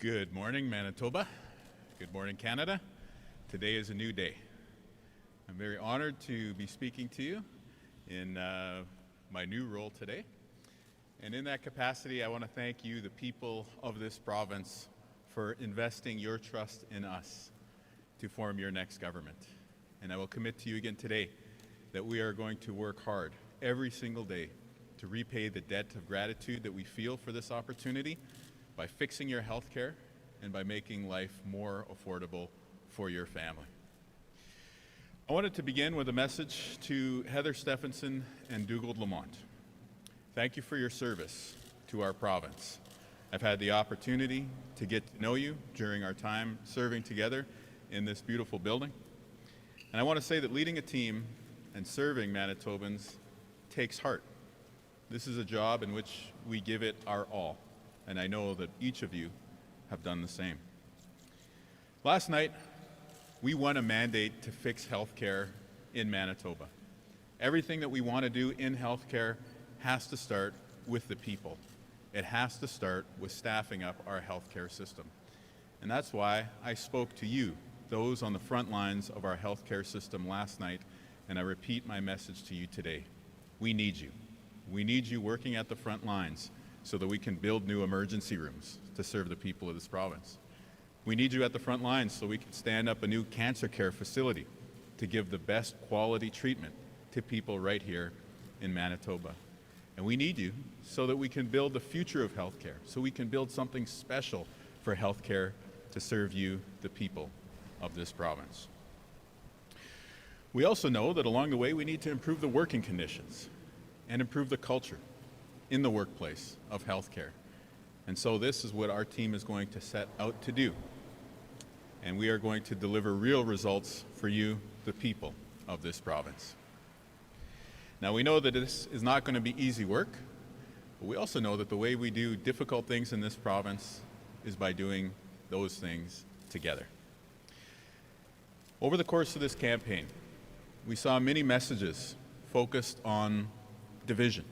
Good morning, Manitoba. Good morning, Canada. Today is a new day. I'm very honored to be speaking to you in my new role today. And in that capacity, I want to thank you, the people of this province, for investing your trust in us to form your next government. And I will commit to you again today that we are going to work hard every single day to repay the debt of gratitude that we feel for this opportunity by fixing your health care and by making life more affordable for your family. I wanted to begin with a message to Heather Stephenson and Dougald Lamont. Thank you for your service to our province. I've had the opportunity to get to know you during our time serving together in this beautiful building. And I want to say that leading a team and serving Manitobans takes heart. This is a job in which we give it our all. And I know that each of you have done the same. Last night, we won a mandate to fix healthcare in Manitoba. Everything that we want to do in healthcare has to start with the people. It has to start with staffing up our healthcare system. And that's why I spoke to you, those on the front lines of our healthcare system last night, and I repeat my message to you today. We need you. We need you working at the front lines so that we can build new emergency rooms to serve the people of this province. We need you at the front lines so we can stand up a new cancer care facility to give the best quality treatment to people right here in Manitoba. And we need you so that we can build the future of healthcare, so we can build something special for healthcare to serve you, the people of this province. We also know that along the way we need to improve the working conditions and improve the culture in the workplace of healthcare. And so this is what our team is going to set out to do. And we are going to deliver real results for you, the people of this province. Now we know that this is not going to be easy work, but we also know that the way we do difficult things in this province is by doing those things together. Over the course of this campaign, we saw many messages focused on division.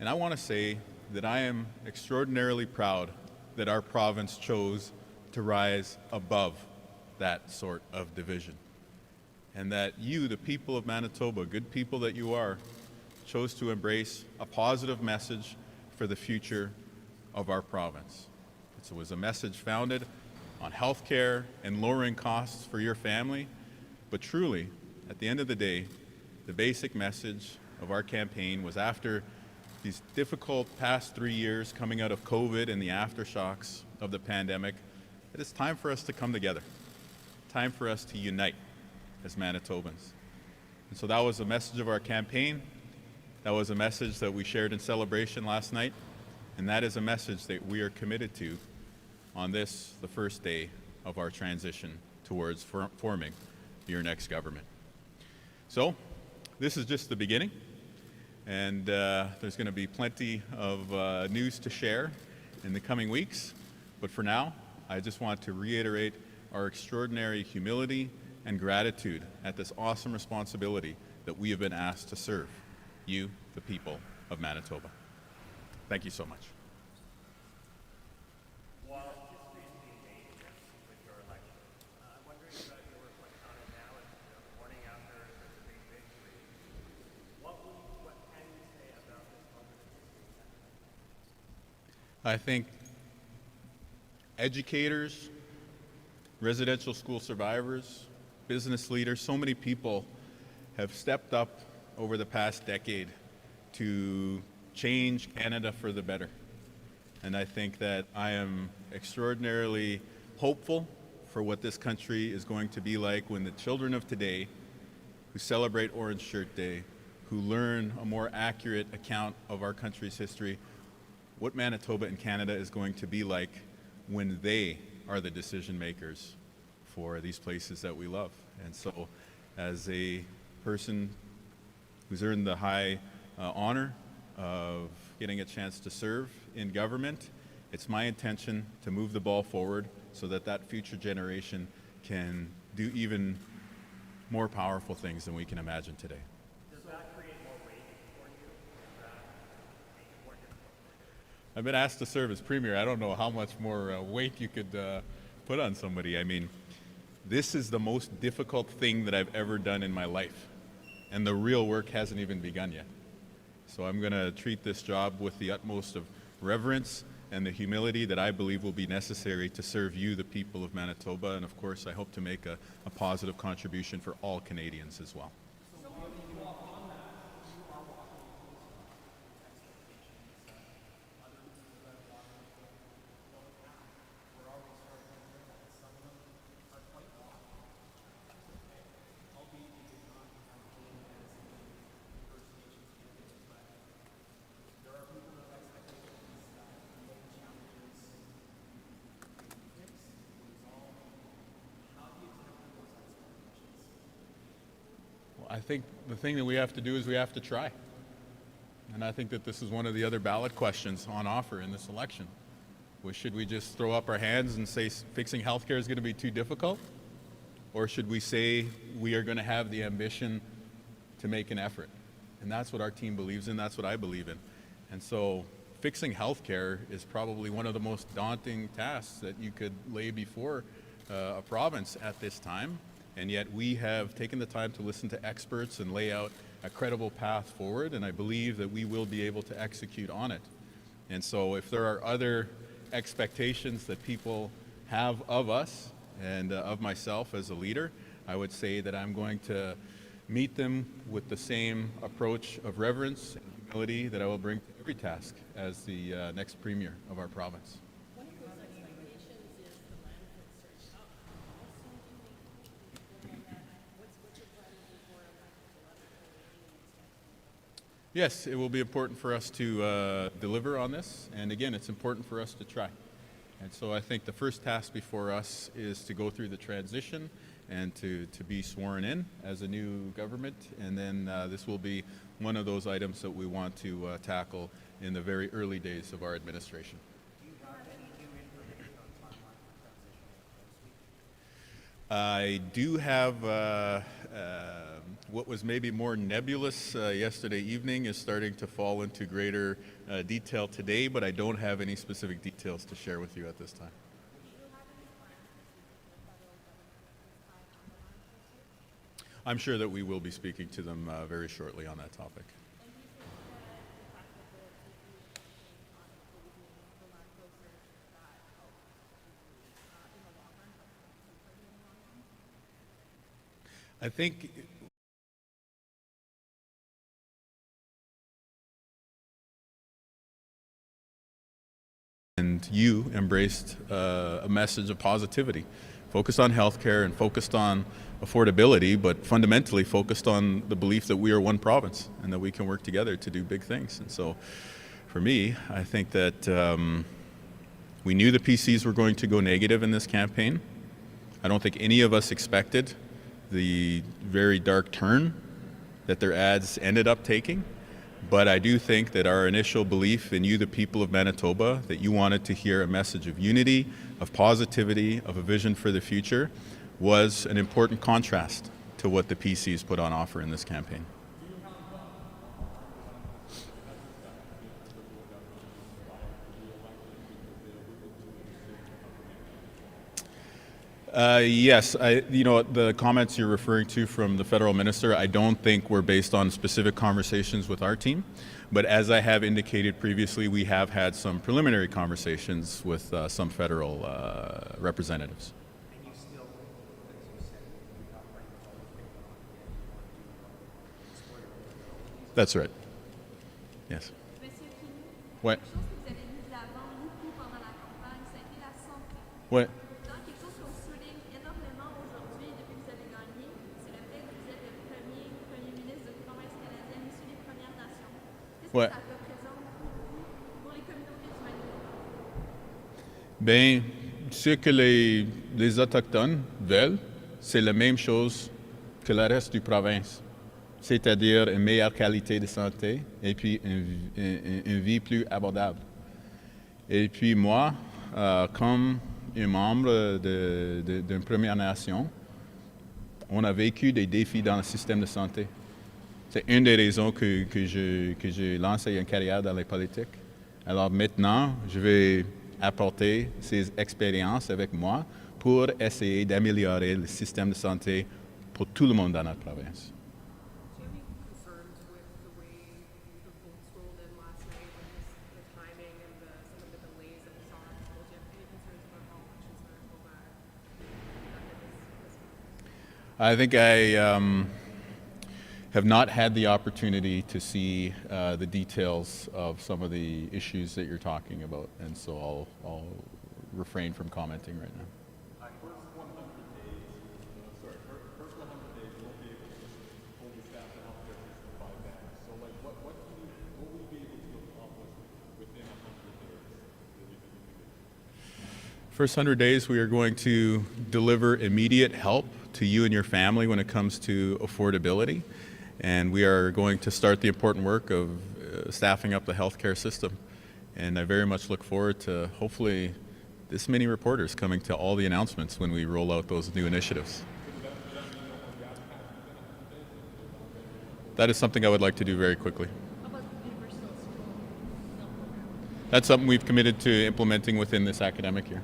And I want to say that I am extraordinarily proud that our province chose to rise above that sort of division. And that you, the people of Manitoba, good people that you are, chose to embrace a positive message for the future of our province. It was a message founded on health care and lowering costs for your family, but truly, at the end of the day, the basic message of our campaign was, after these difficult past 3 years coming out of COVID and the aftershocks of the pandemic, it is time for us to come together, time for us to unite as Manitobans. And so that was the message of our campaign. That was a message that we shared in celebration last night, and that is a message that we are committed to on this, the first day of our transition towards forming your next government. So this is just the beginning. And there's going to be plenty of news to share in the coming weeks. But for now, I just want to reiterate our extraordinary humility and gratitude at this awesome responsibility that we have been asked to serve you, the people of Manitoba. Thank you so much. I think educators, residential school survivors, business leaders, so many people have stepped up over the past decade to change Canada for the better. And I think that I am extraordinarily hopeful for what this country is going to be like when the children of today, who celebrate Orange Shirt Day, who learn a more accurate account of our country's history, what Manitoba and Canada is going to be like when they are the decision makers for these places that we love. And so, as a person who's earned the high honor of getting a chance to serve in government, it's my intention to move the ball forward so that that future generation can do even more powerful things than we can imagine today. I've been asked to serve as Premier. I don't know how much more weight you could put on somebody. I mean, this is the most difficult thing that I've ever done in my life, and the real work hasn't even begun yet. So I'm going to treat this job with the utmost of reverence and the humility that I believe will be necessary to serve you, the people of Manitoba, and of course I hope to make a positive contribution for all Canadians as well. I think the thing that we have to do is we have to try. And I think that this is one of the other ballot questions on offer in this election. Should we just throw up our hands and say fixing healthcare is going to be too difficult? Or should we say we are going to have the ambition to make an effort? And that's what our team believes in, that's what I believe in. And so fixing healthcare is probably one of the most daunting tasks that you could lay before a province at this time. And yet we have taken the time to listen to experts and lay out a credible path forward, and I believe that we will be able to execute on it. And so if there are other expectations that people have of us and of myself as a leader, I would say that I'm going to meet them with the same approach of reverence and humility that I will bring to every task as the next Premier of our province. Yes, it will be important for us to deliver on this, and again, it's important for us to try. And so I think the first task before us is to go through the transition and to be sworn in as a new government, and then this will be one of those items that we want to tackle in the very early days of our administration. I do have what was maybe more nebulous yesterday evening is starting to fall into greater detail today, but I don't have any specific details to share with you at this time. I'm sure that we will be speaking to them very shortly on that topic. I think and you embraced a message of positivity, focused on healthcare and focused on affordability, but fundamentally focused on the belief that we are one province and that we can work together to do big things. And so for me, I think that we knew the PCs were going to go negative in this campaign. I don't think any of us expected the very dark turn that their ads ended up taking. But I do think that our initial belief in you, the people of Manitoba, that you wanted to hear a message of unity, of positivity, of a vision for the future, was an important contrast to what the PCs put on offer in this campaign. Yes, the comments you're referring to from the federal minister, I don't think were based on specific conversations with our team. But as I have indicated previously, we have had some preliminary conversations with some federal representatives. That's right. Yes. Ouais. Ouais. Ouais. Bien, ce que les Autochtones veulent, c'est la même chose que le reste du province, c'est-à-dire une meilleure qualité de santé et puis une vie plus abordable. Et puis moi, comme un membre d'une Première Nation, on a vécu des défis dans le système de santé. C'est une des raisons que j'ai lancé une carrière dans les politiques. Alors maintenant, je vais apporter ces expériences avec moi pour essayer d'améliorer le système de santé pour tout le monde dans notre province. Do you have any concerns with the way the votes rolled in last night and the timing and some of the delays that we saw on the polls? Do you have any concerns about how elections are going to go this I think I have not had the opportunity to see the details of some of the issues that you're talking about, and so I'll refrain from commenting right now. First 100 days, you won't be able to fully staff the healthcare system by then. So, like, what will you be able to accomplish within 100 days that you think you can do? First 100 days, we are going to deliver immediate help to you and your family when it comes to affordability. And we are going to start the important work of staffing up the healthcare system. And I very much look forward to hopefully this many reporters coming to all the announcements when we roll out those new initiatives. That is something I would like to do very quickly. How about the universal school meal program? That's something we've committed to implementing within this academic year.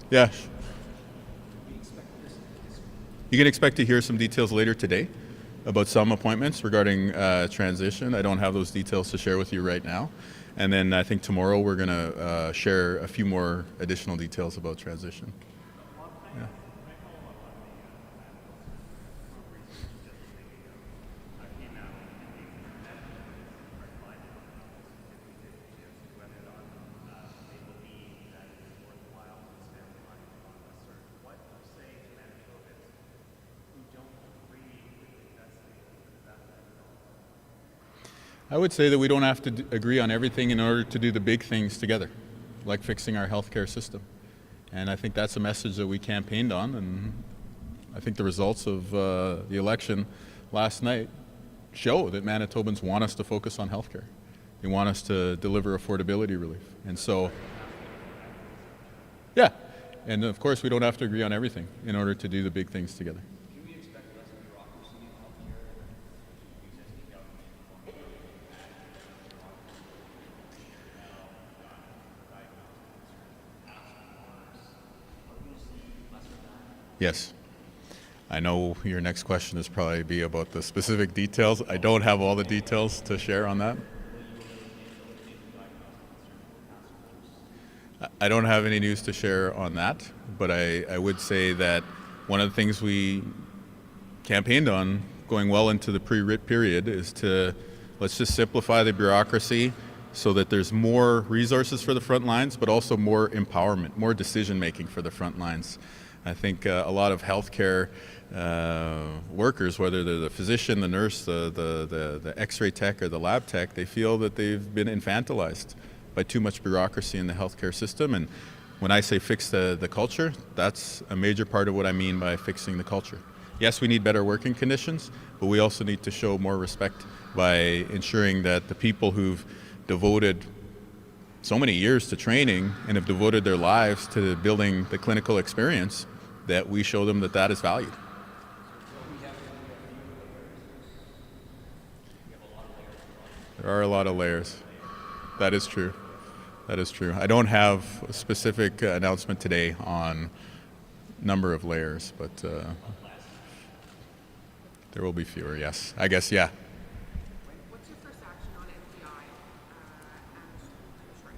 Yeah. You can expect to hear some details later today about some appointments regarding transition. I don't have those details to share with you right now. And then I think tomorrow we're going to share a few more additional details about transition. Yeah. I would say that we don't have to agree on everything in order to do the big things together, like fixing our healthcare system. And I think that's a message that we campaigned on, and I think the results of the election last night show that Manitobans want us to focus on healthcare. They want us to deliver affordability relief. And so, yeah, and of course we don't have to agree on everything in order to do the big things together. Yes. I know your next question is probably be about the specific details. I don't have all the details to share on that. I don't have any news to share on that, but I would say that one of the things we campaigned on going well into the pre-writ period is to let's just simplify the bureaucracy so that there's more resources for the front lines, but also more empowerment, more decision making for the front lines. I think a lot of healthcare workers, whether they're the physician, the nurse, the x-ray tech, or the lab tech, they feel that they've been infantilized by too much bureaucracy in the healthcare system. And when I say fix the culture, that's a major part of what I mean by fixing the culture. Yes, we need better working conditions, but we also need to show more respect by ensuring that the people who've devoted so many years to training and have devoted their lives to building the clinical experience, that we show them that that is valued. There are a lot of layers. That is true. That is true. I don't have a specific announcement today on number of layers, but there will be fewer, yes. I guess, yeah. What's your first action on NPI and the strike?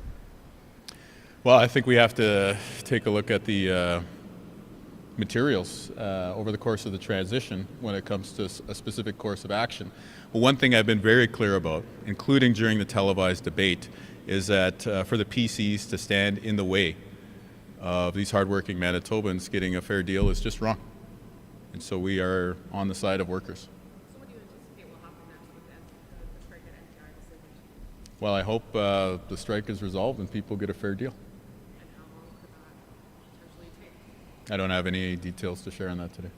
Well, I think we have to take a look at the materials over the course of the transition when it comes to a specific course of action. Well, one thing I've been very clear about, including during the televised debate, is that for the PCs to stand in the way of these hardworking Manitobans getting a fair deal is just wrong. And so we are on the side of workers. So what do you anticipate will happen next with the strike at NPI decision? Well, I hope the strike is resolved and people get a fair deal. And how long could that potentially take? I don't have any details to share on that today.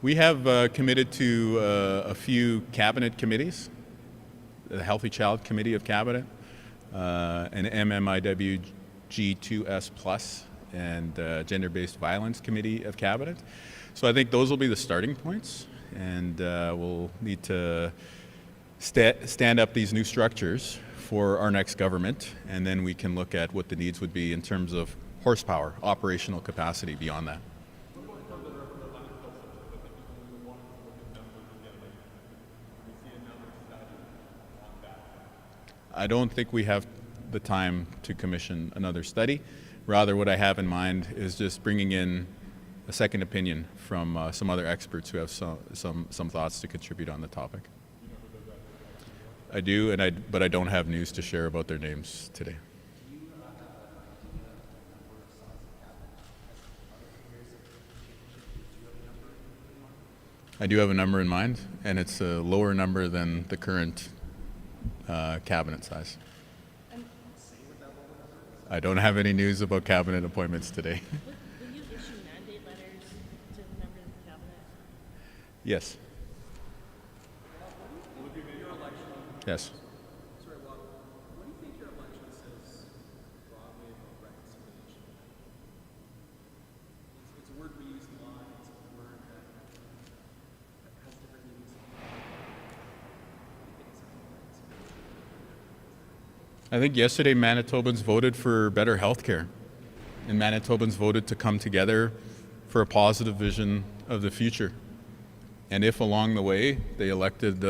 We have committed to a few cabinet committees, the Healthy Child Committee of Cabinet, an MMIWG2S Plus and Gender-Based Violence Committee of Cabinet. So I think those will be the starting points, and we'll need to stand up these new structures for our next government, and then we can look at what the needs would be in terms of horsepower, operational capacity beyond that. I don't think we have the time to commission another study. Rather, what I have in mind is just bringing in a second opinion from some other experts who have some thoughts to contribute on the topic. I do, but I don't have news to share about their names today. I do have a number in mind, and it's a lower number than the current cabinet size. I don't have any news about cabinet appointments today. Will you issue mandate letters to members of the cabinet? Yes. Yes. Sorry, Wab, what do you think your election says broadly about reconciliation? It's a word we use a lot. It's a word that has different meanings. I think yesterday Manitobans voted for better health care, and Manitobans voted to come together for a positive vision of the future. And if along the way they elected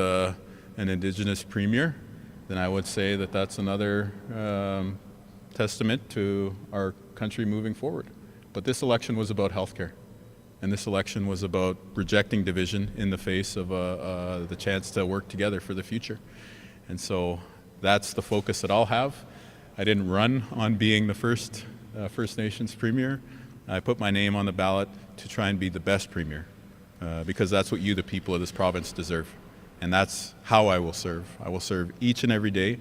an Indigenous Premier, then I would say that that's another testament to our country moving forward. But this election was about healthcare, and this election was about rejecting division in the face of the chance to work together for the future. And so that's the focus that I'll have. I didn't run on being the first First Nations Premier. I put my name on the ballot to try and be the best Premier, because that's what you, the people of this province, deserve. And that's how I will serve. I will serve each and every day.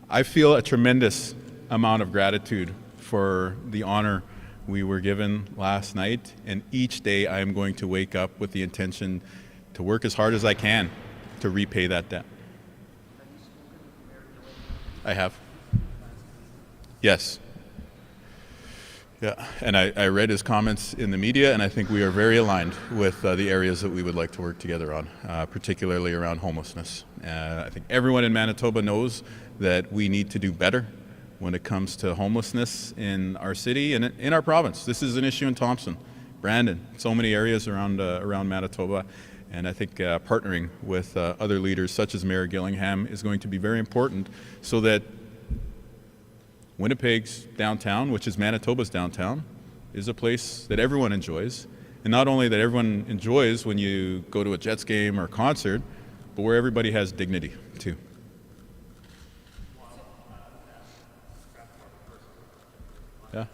I feel a tremendous amount of gratitude for the honor we were given last night, and each day I am going to wake up with the intention to work as hard as I can to repay that debt. I have. Yes. Yeah, and I read his comments in the media, and I think we are very aligned with the areas that we would like to work together on, particularly around homelessness. I think everyone in Manitoba knows that we need to do better when it comes to homelessness in our city and in our province. This is an issue in Thompson, Brandon, so many areas around Manitoba, and I think partnering with other leaders such as Mayor Gillingham is going to be very important so that Winnipeg's downtown, which is Manitoba's downtown, is a place that everyone enjoys. And not only that everyone enjoys when you go to a Jets game or concert, but where everybody has dignity, too. Yeah.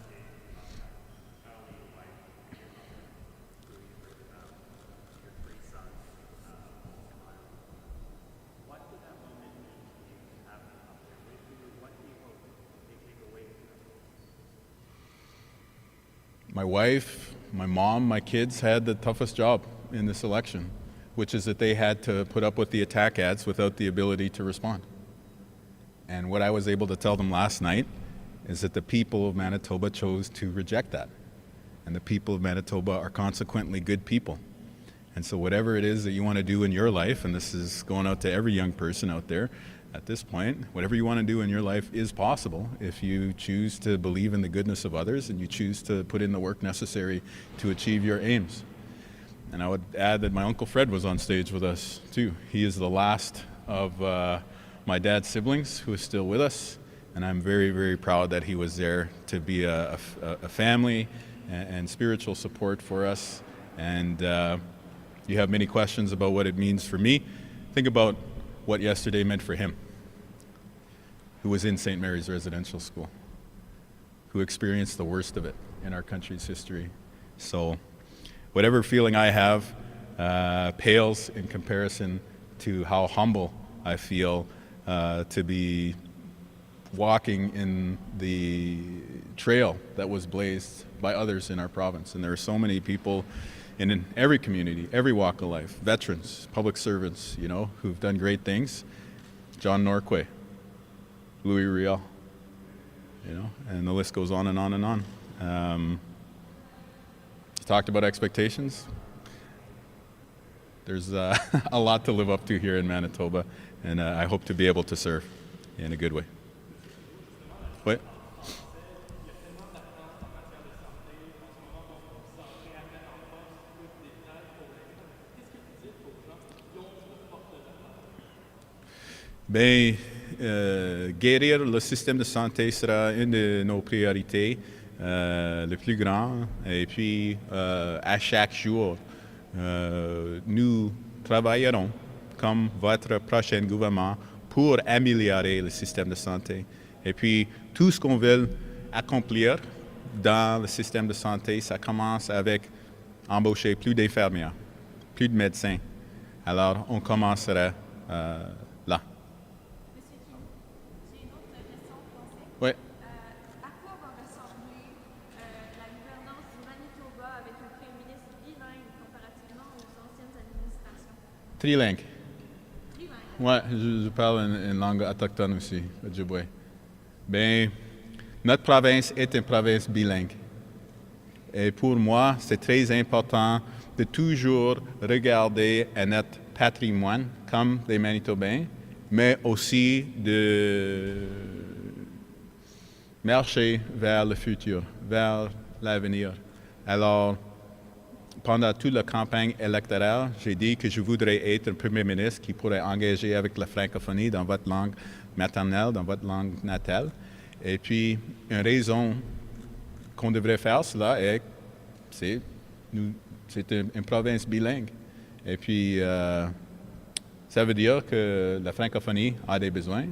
My wife, my mom, my kids had the toughest job in this election, which is that they had to put up with the attack ads without the ability to respond. And what I was able to tell them last night is that the people of Manitoba chose to reject that. And the people of Manitoba are consequently good people. And so whatever it is that you want to do in your life, and this is going out to every young person out there, at this point, whatever you want to do in your life is possible if you choose to believe in the goodness of others and you choose to put in the work necessary to achieve your aims. And I would add that my Uncle Fred was on stage with us too. He is the last of my dad's siblings who is still with us, and I'm very, very proud that he was there to be a family and spiritual support for us. And you have many questions about what it means for me. Think about what yesterday meant for him, who was in St. Mary's Residential School, who experienced the worst of it in our country's history. So whatever feeling I have pales in comparison to how humble I feel to be walking in the trail that was blazed by others in our province. And there are so many people in every community, every walk of life, veterans, public servants, you know, who've done great things. John Norquay, Louis Riel, you know, and the list goes on and on and on. You talked about expectations. There's a lot to live up to here in Manitoba, and I hope to be able to serve in a good way. What? Bien, guérir le système de santé sera une de nos priorités, le plus grand. Et puis, à chaque jour, nous travaillerons comme votre prochain gouvernement pour améliorer le système de santé. Et puis, tout ce qu'on veut accomplir dans le système de santé, ça commence avec embaucher plus d'infirmières, plus de médecins. Alors, on commencera là. Monsieur Kinew, j'ai une autre question en français. Oui. À quoi va ressembler la gouvernance du Manitoba avec un premier ministre bilingue comparativement aux anciennes administrations? Trilingue. Trilingue. Ouais, je parle une langue autochtone aussi, le Ojibwe. Bien, notre province est une province bilingue. Et pour moi, c'est très important de toujours regarder à notre patrimoine comme des Manitobans, mais aussi de marcher vers le futur, vers l'avenir. Alors, pendant toute la campagne électorale, j'ai dit que je voudrais être un premier ministre qui pourrait engager avec la francophonie dans votre langue maternelle, dans votre langue natale. Et puis, une raison qu'on devrait faire cela c'est une province bilingue. Et puis, ça veut dire que la francophonie a des besoins,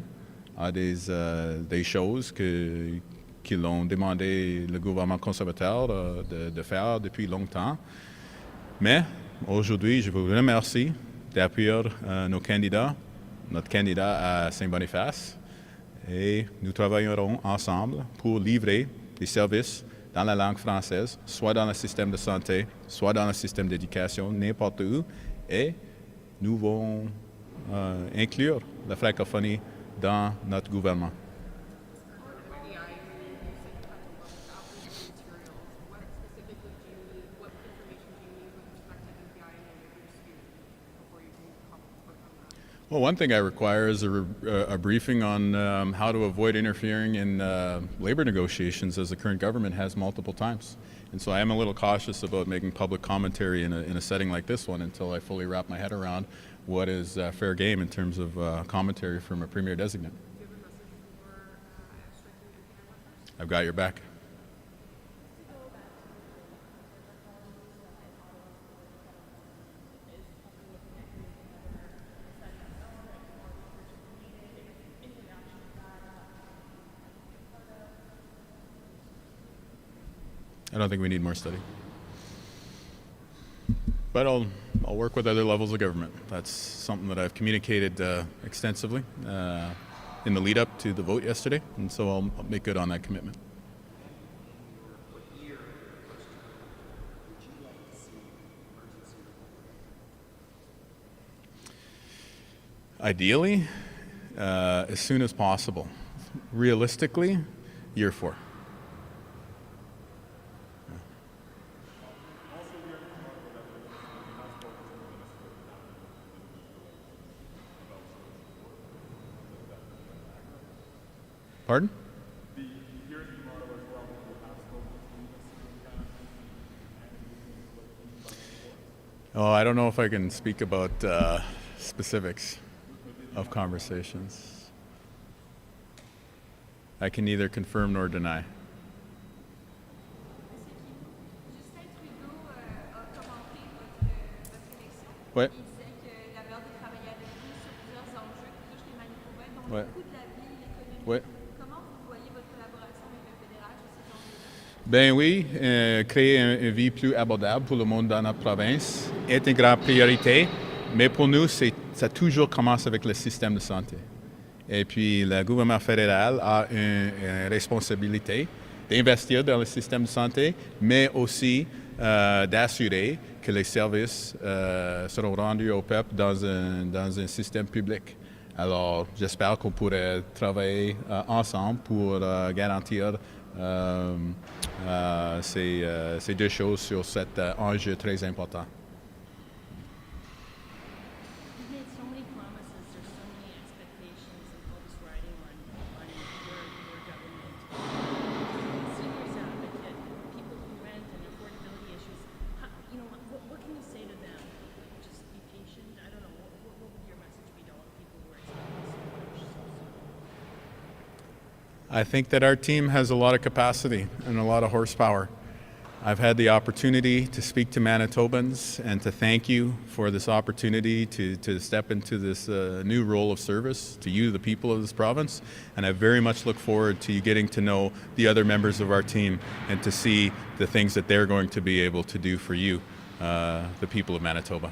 a des choses qu'ils ont demandé le gouvernement conservateur de faire depuis longtemps. Mais aujourd'hui, je vous remercie d'appuyer nos candidats, notre candidat à Saint-Boniface, et nous travaillerons ensemble pour livrer des services dans la langue française, soit dans le système de santé, soit dans le système d'éducation, n'importe où, et nous allons inclure la francophonie dans notre gouvernement. With the IU, you said you had to look at these materials. What specifically do you need? What information do you need with respect to NPI and your dispute before you can come forward on that? Well, one thing I require is a briefing on how to avoid interfering in labor negotiations, as the current government has multiple times. And so I am a little cautious about making public commentary in a setting like this one until I fully wrap my head around what is fair game in terms of commentary from a Premier-designate. Do you have a message for striking NPI workers? I've got your back. I don't think we need more study. But I'll work with other levels of government. That's something that I've communicated extensively in the lead up to the vote yesterday, and so I'll make good on that commitment. What year, question, would you like to see emergency removal? Ideally, as soon as possible. Realistically, year 4. Pardon? Oh, I don't know if I can speak about specifics of conversations. I can neither confirm nor deny. Monsieur Kinew, Justin Trudeau a commenté votre élection. Ouais. Il disait qu'il avait hâte de travailler avec vous sur plusieurs enjeux qui touchent les Manitobains, dont Ouais. le coût de la vie, l'économie. Ouais. Comment vous voyez votre collaboration avec le fédéral sur ces enjeux-là? Ben oui, créer une vie plus abordable pour le monde dans notre province est une grande priorité, mais pour nous, ça toujours commence avec le système de santé. Et puis, le gouvernement fédéral a une responsabilité d'investir dans le système de santé, mais aussi d'assurer que les services seront rendus au peuple dans un système public. Alors, j'espère qu'on pourrait travailler ensemble pour garantir ces deux choses sur cet enjeu très important. You've made so many promises, there's so many expectations and hopes riding on your government. Seniors advocate, people who rent and affordability issues. What can you say to them? Just be patient? I don't know. What would your message be to all the people who are expecting so much so soon? I think that our team has a lot of capacity and a lot of horsepower. I've had the opportunity to speak to Manitobans and to thank you for this opportunity to step into this new role of service to you, the people of this province. And I very much look forward to you getting to know the other members of our team and to see the things that they're going to be able to do for you, the people of Manitoba.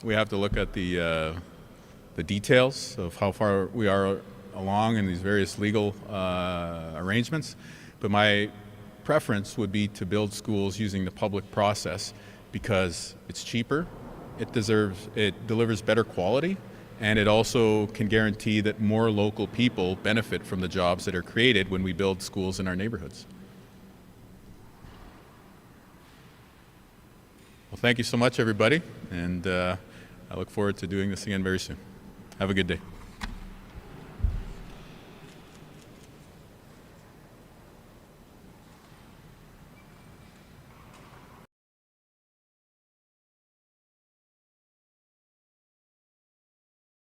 We have to look at the details of how far we are along in these various legal arrangements. But my preference would be to build schools using the public process because it's cheaper, it delivers better quality, and it also can guarantee that more local people benefit from the jobs that are created when we build schools in our neighborhoods. Well, thank you so much, everybody, and I look forward to doing this again very soon. Have a good day.